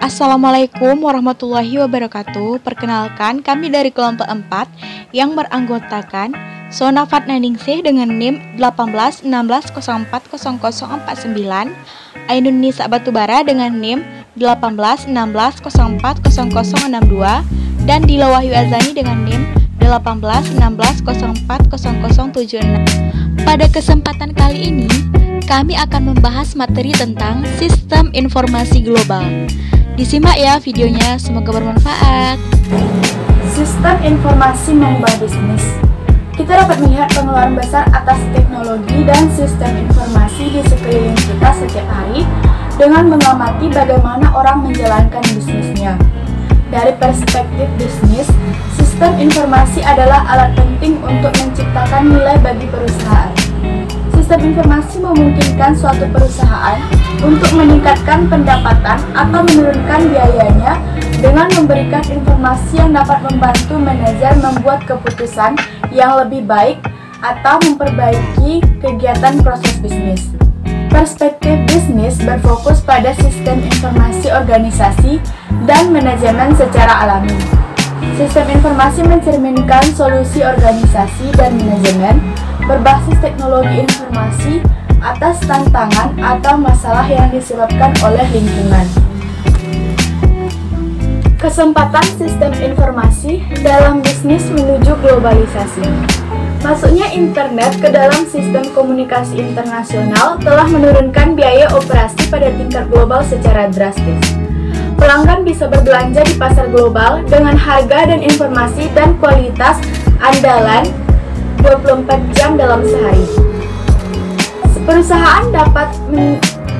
Assalamualaikum warahmatullahi wabarakatuh. Perkenalkan, kami dari kelompok 4 yang beranggotakan Sona Fatnaningsih dengan NIM 1816040049, Ainun Nisa Batubara dengan NIM 1816040062, dan Dila Wahyu Azani dengan NIM 1816040076. Pada kesempatan kali ini, kami akan membahas materi tentang sistem informasi global. Disimak ya videonya, semoga bermanfaat. Sistem informasi mengubah bisnis. Kita dapat melihat pengeluaran besar atas teknologi dan sistem informasi di sekeliling kita setiap hari dengan mengamati bagaimana orang menjalankan bisnisnya. Dari perspektif bisnis, sistem informasi adalah alat penting untuk menciptakan nilai bagi perusahaan. Sistem informasi memungkinkan suatu perusahaan untuk meningkatkan pendapatan atau menurunkan biayanya dengan memberikan informasi yang dapat membantu manajer membuat keputusan yang lebih baik atau memperbaiki kegiatan proses bisnis. Perspektif bisnis berfokus pada sistem informasi organisasi dan manajemen secara alami. Sistem informasi mencerminkan solusi organisasi dan manajemen berbasis teknologi informasi atas tantangan atau masalah yang disebabkan oleh lingkungan. Kesempatan sistem informasi dalam bisnis menuju globalisasi. Masuknya internet ke dalam sistem komunikasi internasional telah menurunkan biaya operasi pada tingkat global secara drastis. Pelanggan bisa berbelanja di pasar global dengan harga dan informasi dan kualitas andalan 24 jam dalam sehari. Perusahaan dapat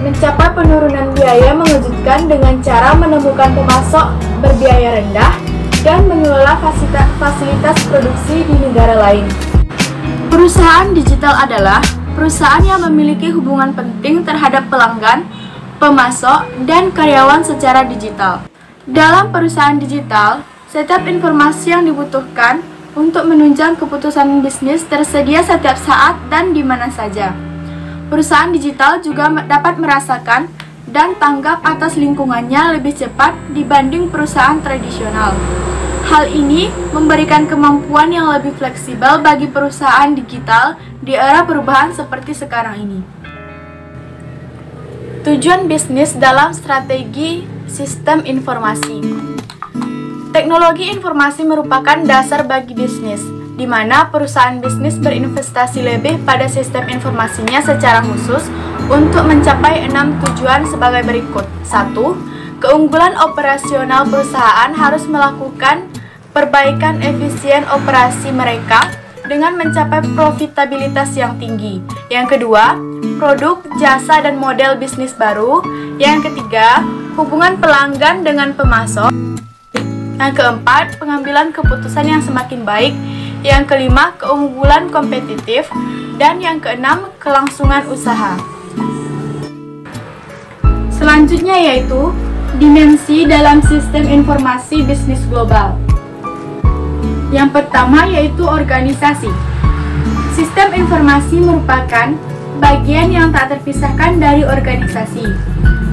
mencapai penurunan biaya mengejutkan dengan cara menemukan pemasok berbiaya rendah dan mengelola fasilitas produksi di negara lain. Perusahaan digital adalah perusahaan yang memiliki hubungan penting terhadap pelanggan, pemasok, dan karyawan secara digital. Dalam perusahaan digital, setiap informasi yang dibutuhkan untuk menunjang keputusan bisnis tersedia setiap saat dan di mana saja. Perusahaan digital juga dapat merasakan dan tanggap atas lingkungannya lebih cepat dibanding perusahaan tradisional. Hal ini memberikan kemampuan yang lebih fleksibel bagi perusahaan digital di era perubahan seperti sekarang ini. Tujuan bisnis dalam strategi sistem informasi. Teknologi informasi merupakan dasar bagi bisnis, di mana perusahaan bisnis berinvestasi lebih pada sistem informasinya secara khusus untuk mencapai 6 tujuan sebagai berikut. 1. Keunggulan operasional perusahaan harus melakukan perbaikan efisien operasi mereka dengan mencapai profitabilitas yang tinggi. Yang kedua, produk, jasa, dan model bisnis baru. Yang ketiga, hubungan pelanggan dengan pemasok. Yang keempat, pengambilan keputusan yang semakin baik. Yang kelima, keunggulan kompetitif. Dan yang keenam, kelangsungan usaha. Selanjutnya yaitu dimensi dalam sistem informasi bisnis global. Yang pertama yaitu organisasi. Sistem informasi merupakan bagian yang tak terpisahkan dari organisasi.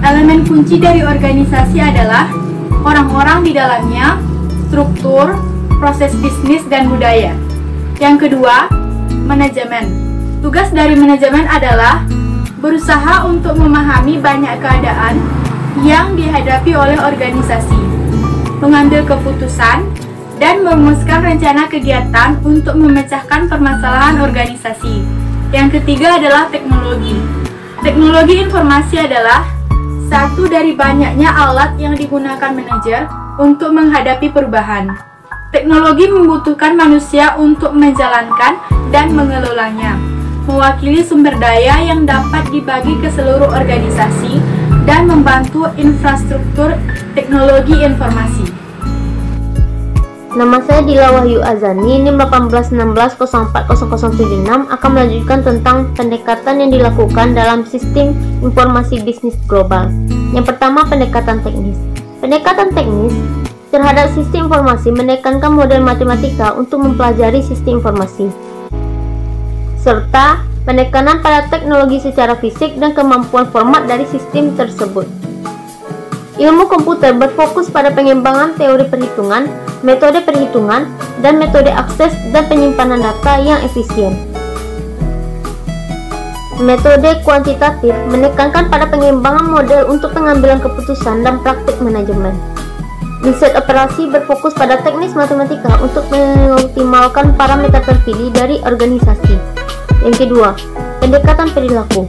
Elemen kunci dari organisasi adalah orang-orang di dalamnya, struktur, proses bisnis, dan budaya. Yang kedua, manajemen. Tugas dari manajemen adalah berusaha untuk memahami banyak keadaan yang dihadapi oleh organisasi, mengambil keputusan, dan merumuskan rencana kegiatan untuk memecahkan permasalahan organisasi. Yang ketiga adalah teknologi. Teknologi informasi adalah satu dari banyaknya alat yang digunakan manajer untuk menghadapi perubahan. Teknologi membutuhkan manusia untuk menjalankan dan mengelolanya, mewakili sumber daya yang dapat dibagi ke seluruh organisasi dan membantu infrastruktur teknologi informasi. Nama saya Dila Wahyu Azani, NIM 1816040076, akan melanjutkan tentang pendekatan yang dilakukan dalam sistem informasi bisnis global. Yang pertama, pendekatan teknis. Pendekatan teknis terhadap sistem informasi menekankan model matematika untuk mempelajari sistem informasi, serta penekanan pada teknologi secara fisik dan kemampuan format dari sistem tersebut. Ilmu komputer berfokus pada pengembangan teori perhitungan, metode perhitungan, dan metode akses dan penyimpanan data yang efisien. Metode kuantitatif menekankan pada pengembangan model untuk pengambilan keputusan dan praktik manajemen. Riset operasi berfokus pada teknis matematika untuk mengoptimalkan parameter terpilih dari organisasi. Yang kedua, pendekatan perilaku.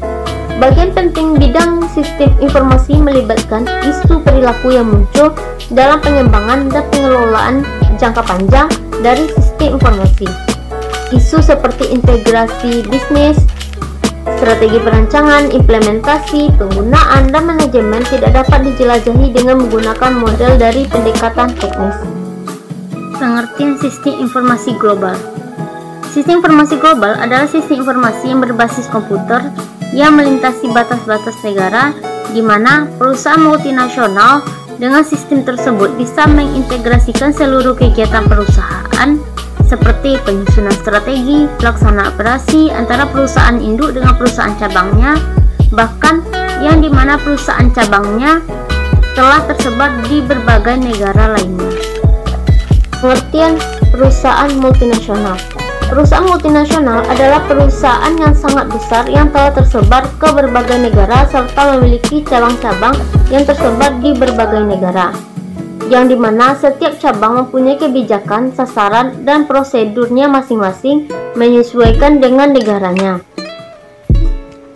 Bagian penting bidang sistem informasi melibatkan isu perilaku yang muncul dalam pengembangan dan pengelolaan jangka panjang dari sistem informasi. Isu seperti integrasi bisnis, strategi perancangan, implementasi, penggunaan, dan manajemen tidak dapat dijelajahi dengan menggunakan model dari pendekatan teknis. Pengertian sistem informasi global. Sistem informasi global adalah sistem informasi yang berbasis komputer yang melintasi batas-batas negara, di mana perusahaan multinasional dengan sistem tersebut bisa mengintegrasikan seluruh kegiatan perusahaan seperti penyusunan strategi, pelaksanaan operasi antara perusahaan induk dengan perusahaan cabangnya, bahkan yang dimana perusahaan cabangnya telah tersebar di berbagai negara lainnya. Pengertian perusahaan multinasional. Perusahaan multinasional adalah perusahaan yang sangat besar yang telah tersebar ke berbagai negara serta memiliki cabang-cabang yang tersebar di berbagai negara, yang dimana setiap cabang mempunyai kebijakan, sasaran, dan prosedurnya masing-masing menyesuaikan dengan negaranya,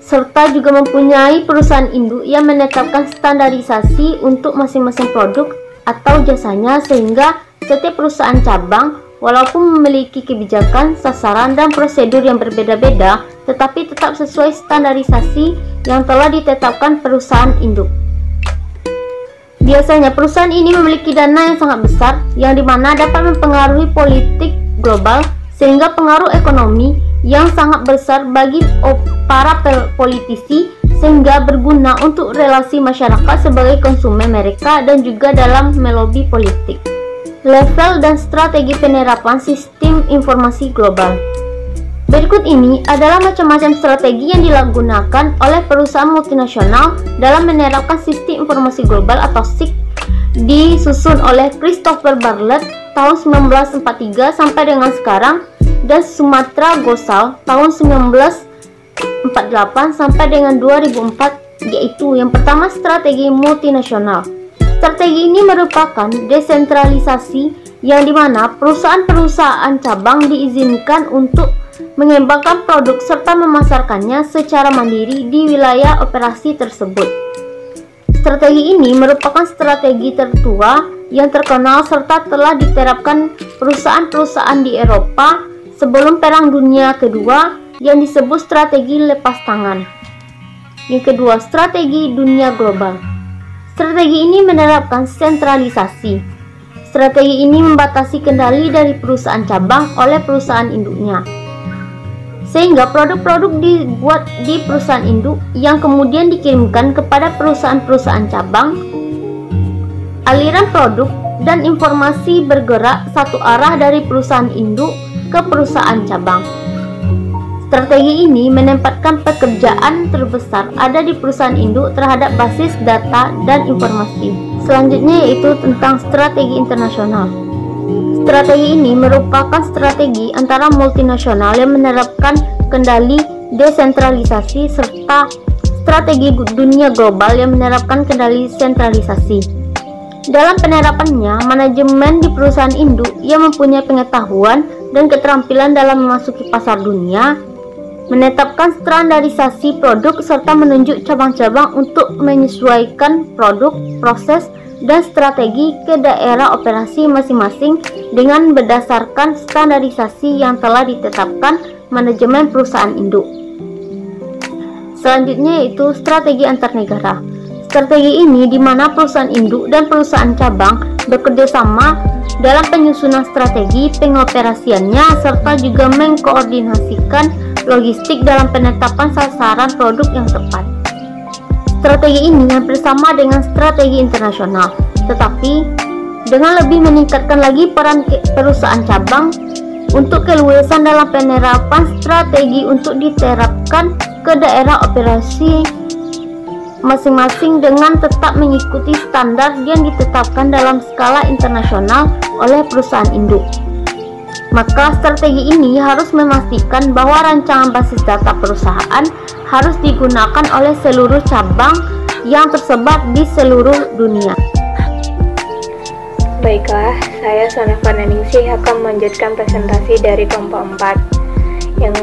serta juga mempunyai perusahaan induk yang menetapkan standarisasi untuk masing-masing produk atau jasanya, sehingga setiap perusahaan cabang walaupun memiliki kebijakan, sasaran, dan prosedur yang berbeda-beda, tetapi tetap sesuai standarisasi yang telah ditetapkan perusahaan induk. Biasanya perusahaan ini memiliki dana yang sangat besar, yang dimana dapat mempengaruhi politik global, sehingga pengaruh ekonomi yang sangat besar bagi para politisi, sehingga berguna untuk relasi masyarakat sebagai konsumen mereka dan juga dalam melobi politik. Level dan strategi penerapan sistem informasi global. Berikut ini adalah macam-macam strategi yang digunakan oleh perusahaan multinasional dalam menerapkan sistem informasi global atau SIG, disusun oleh Christopher Bartlett tahun 1943 sampai dengan sekarang, dan Sumatra Ghoshal tahun 1948 sampai dengan 2004, yaitu yang pertama strategi multinasional. Strategi ini merupakan desentralisasi yang dimana perusahaan-perusahaan cabang diizinkan untuk mengembangkan produk serta memasarkannya secara mandiri di wilayah operasi tersebut. Strategi ini merupakan strategi tertua yang terkenal serta telah diterapkan perusahaan-perusahaan di Eropa sebelum Perang Dunia Kedua yang disebut strategi lepas tangan. Yang kedua, strategi dunia global. Strategi ini menerapkan sentralisasi. Strategi ini membatasi kendali dari perusahaan cabang oleh perusahaan induknya, sehingga produk-produk dibuat di perusahaan induk yang kemudian dikirimkan kepada perusahaan-perusahaan cabang. Aliran produk dan informasi bergerak satu arah dari perusahaan induk ke perusahaan cabang. Strategi ini menempatkan pekerjaan terbesar ada di perusahaan induk terhadap basis data dan informasi. Selanjutnya yaitu tentang strategi internasional. Strategi ini merupakan strategi antara multinasional yang menerapkan kendali desentralisasi serta strategi dunia global yang menerapkan kendali sentralisasi. Dalam penerapannya, manajemen di perusahaan induk yang mempunyai pengetahuan dan keterampilan dalam memasuki pasar dunia, menetapkan standarisasi produk serta menunjuk cabang-cabang untuk menyesuaikan produk, proses, dan strategi ke daerah operasi masing-masing dengan berdasarkan standarisasi yang telah ditetapkan manajemen perusahaan induk. Selanjutnya yaitu strategi antar negara. Strategi ini di mana perusahaan induk dan perusahaan cabang bekerja sama dalam penyusunan strategi pengoperasiannya serta juga mengkoordinasikan logistik dalam penetapan sasaran produk yang tepat. Strategi ini hampir sama dengan strategi internasional, tetapi dengan lebih meningkatkan lagi peran perusahaan cabang untuk keluasan dalam penerapan strategi untuk diterapkan ke daerah operasi masing-masing dengan tetap mengikuti standar yang ditetapkan dalam skala internasional oleh perusahaan induk. Maka strategi ini harus memastikan bahwa rancangan basis data perusahaan harus digunakan oleh seluruh cabang yang tersebar di seluruh dunia. Baiklah, saya Sonafa Naningsih akan melanjutkan presentasi dari kelompok 4, yang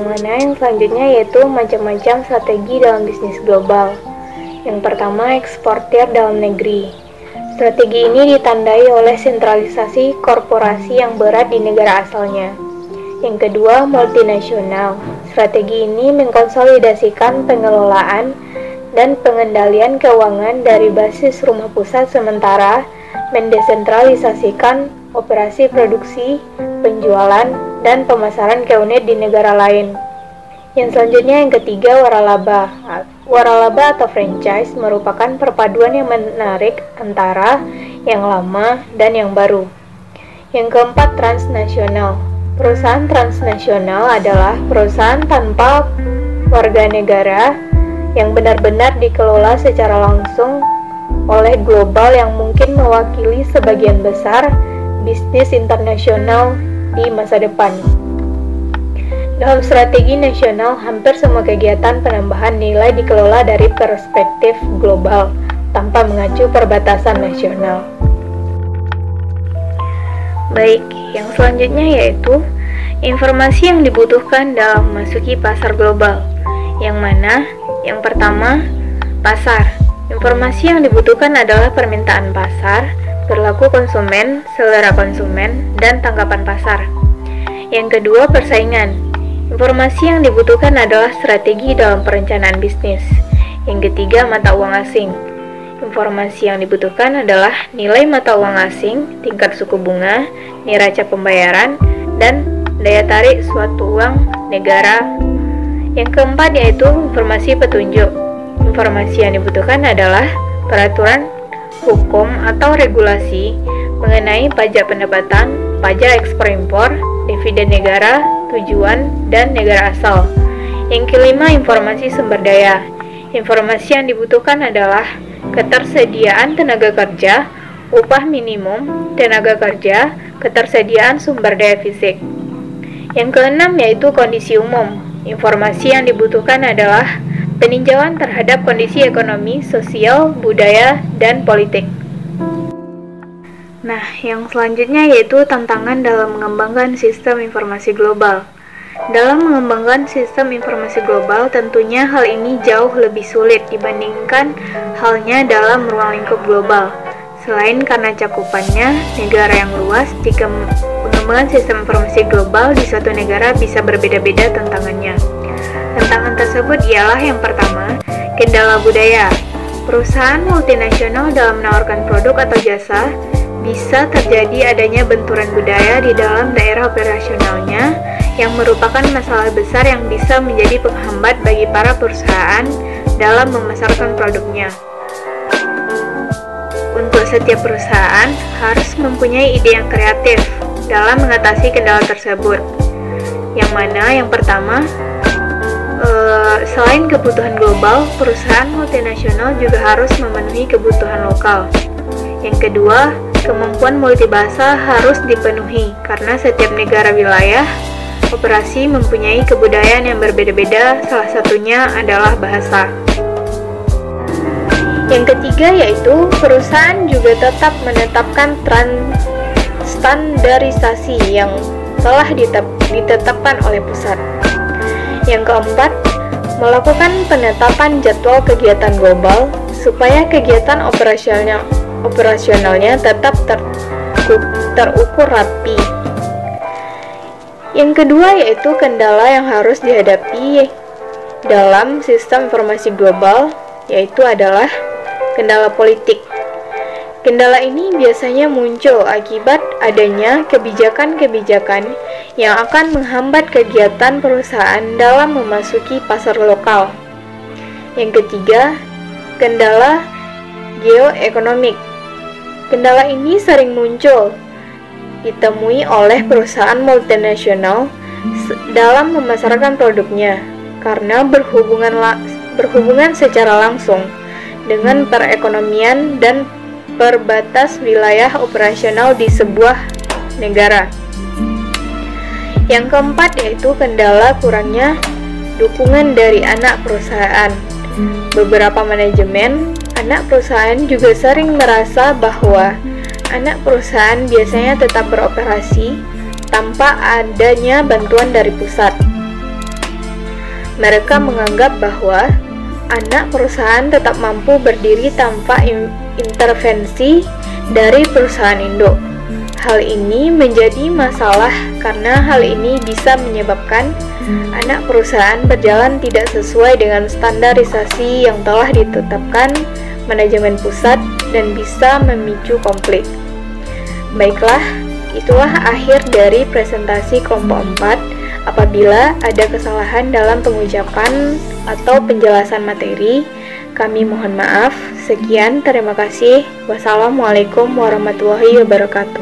selanjutnya yaitu macam-macam strategi dalam bisnis global. Yang pertama, eksportir dalam negeri. Strategi ini ditandai oleh sentralisasi korporasi yang berat di negara asalnya. Yang kedua, multinasional. Strategi ini mengkonsolidasikan pengelolaan dan pengendalian keuangan dari basis rumah pusat sementara mendesentralisasikan operasi produksi, penjualan, dan pemasaran ke unit di negara lain. Yang selanjutnya yang ketiga, waralaba. Waralaba atau franchise merupakan perpaduan yang menarik antara yang lama dan yang baru. Yang keempat, transnasional. Perusahaan transnasional adalah perusahaan tanpa warga negara yang benar-benar dikelola secara langsung oleh global yang mungkin mewakili sebagian besar bisnis internasional di masa depan. Dalam strategi nasional, hampir semua kegiatan penambahan nilai dikelola dari perspektif global tanpa mengacu perbatasan nasional. Baik, yang selanjutnya yaitu informasi yang dibutuhkan dalam memasuki pasar global. Yang mana? Yang pertama, pasar. Informasi yang dibutuhkan adalah permintaan pasar, perilaku konsumen, selera konsumen, dan tanggapan pasar. Yang kedua, persaingan. Informasi yang dibutuhkan adalah strategi dalam perencanaan bisnis. Yang ketiga, mata uang asing. Informasi yang dibutuhkan adalah nilai mata uang asing, tingkat suku bunga, neraca pembayaran, dan daya tarik suatu uang negara. Yang keempat yaitu informasi petunjuk. Informasi yang dibutuhkan adalah peraturan hukum atau regulasi mengenai pajak pendapatan, pajak ekspor impor, dividen negara, tujuan, dan negara asal. Yang kelima, informasi sumber daya. Informasi yang dibutuhkan adalah ketersediaan tenaga kerja, upah minimum, tenaga kerja, ketersediaan sumber daya fisik. Yang keenam yaitu kondisi umum. Informasi yang dibutuhkan adalah peninjauan terhadap kondisi ekonomi, sosial, budaya, dan politik. Nah, yang selanjutnya yaitu tantangan dalam mengembangkan sistem informasi global. Dalam mengembangkan sistem informasi global, tentunya hal ini jauh lebih sulit dibandingkan halnya dalam ruang lingkup global. Selain karena cakupannya negara yang luas, jika pengembangan sistem informasi global di suatu negara bisa berbeda-beda tantangannya. Tantangan tersebut ialah yang pertama, kendala budaya. Perusahaan multinasional dalam menawarkan produk atau jasa bisa terjadi adanya benturan budaya di dalam daerah operasionalnya yang merupakan masalah besar yang bisa menjadi penghambat bagi para perusahaan dalam memasarkan produknya. Untuk setiap perusahaan harus mempunyai ide yang kreatif dalam mengatasi kendala tersebut. Yang mana yang pertama, selain kebutuhan global, perusahaan multinasional juga harus memenuhi kebutuhan lokal. Yang kedua, kemampuan multibahasa harus dipenuhi karena setiap negara wilayah operasi mempunyai kebudayaan yang berbeda-beda, salah satunya adalah bahasa. Yang ketiga yaitu perusahaan juga tetap menetapkan standarisasi yang telah ditetapkan oleh pusat. Yang keempat, melakukan penetapan jadwal kegiatan global supaya kegiatan operasionalnya tetap terukur rapi. Yang kedua yaitu kendala yang harus dihadapi dalam sistem informasi global, yaitu adalah kendala politik. Kendala ini biasanya muncul akibat adanya kebijakan-kebijakan yang akan menghambat kegiatan perusahaan dalam memasuki pasar lokal. Yang ketiga, kendala geoekonomik. Kendala ini sering muncul ditemui oleh perusahaan multinasional dalam memasarkan produknya karena berhubungan secara langsung dengan perekonomian dan perbatas wilayah operasional di sebuah negara. Yang keempat yaitu kendala kurangnya dukungan dari anak perusahaan. Beberapa manajemen anak perusahaan juga sering merasa bahwa anak perusahaan biasanya tetap beroperasi tanpa adanya bantuan dari pusat. Mereka menganggap bahwa anak perusahaan tetap mampu berdiri tanpa intervensi dari perusahaan induk. Hal ini menjadi masalah karena hal ini bisa menyebabkan anak perusahaan berjalan tidak sesuai dengan standarisasi yang telah ditetapkan manajemen pusat dan bisa memicu konflik. Baiklah, itulah akhir dari presentasi kelompok 4. Apabila ada kesalahan dalam pengucapan atau penjelasan materi, kami mohon maaf. Sekian, terima kasih. Wassalamualaikum warahmatullahi wabarakatuh.